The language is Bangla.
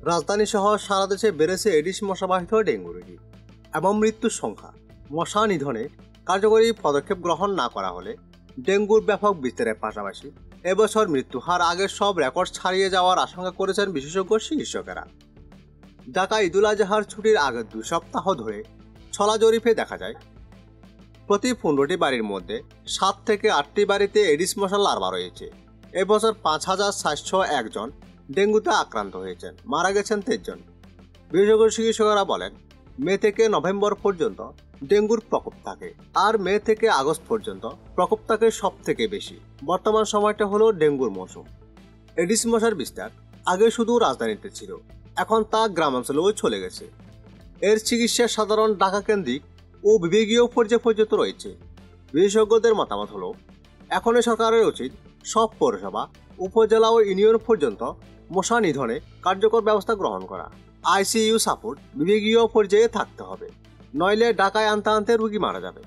রাজধানী সহ সারা দেশে বেড়েছে এডিস মশাবাহিত ডেঙ্গু রোগী এবং মৃত্যুর সংখ্যা। মশা নিধনে কার্যকরী পদক্ষেপ গ্রহণ না করা হলে ডেঙ্গুর ব্যাপক বিস্তারের পাশাপাশি এবছর মৃত্যু হার আগের সব রেকর্ড ছাড়িয়ে যাওয়ার আশঙ্কা করেছেন বিশেষজ্ঞ চিকিৎসকেরা। ঢাকা ঈদুল আজহার ছুটির আগের 2 সপ্তাহ ধরে ছলা জরিপে দেখা যায় প্রতি 15টি বাড়ির মধ্যে 7 থেকে 8টি বাড়িতে এডিস মশার লার্ভা রয়েছে। এবছর 5,701 জন ডেঙ্গুতে আক্রান্ত হয়েছেন, মারা গেছেন 23 জন। বিশেষজ্ঞ চিকিৎসকেরা বলেন, মে থেকে নভেম্বর পর্যন্ত ডেঙ্গুর প্রকোপ থাকে, আর মে থেকে আগস্ট পর্যন্ত প্রকোপ থাকে সব থেকে বেশি। বর্তমান সময়টা হলো ডেঙ্গুর মৌসুম। এডিস মশার বিস্তার আগে শুধু রাজধানীতে ছিল, এখন তা গ্রামাঞ্চলেও চলে গেছে। এর চিকিৎসা সাধারণ ঢাকা কেন্দ্রিক ও বিভাগীয় পর্যায়ে পর্যন্ত রয়েছে। বিশেষজ্ঞদের মতামত হলো, এখন সরকারের উচিত সব পৌরসভা, উপজেলা ও ইউনিয়ন পর্যন্ত মশা নিধনে কার্যকর ব্যবস্থা গ্রহণ করা। আইসিইউ সাপোর্ট বিভাগীয় পর্যায়ে থাকতে হবে, নইলে ঢাকায় আনতে আনতে রোগী মারা যাবে।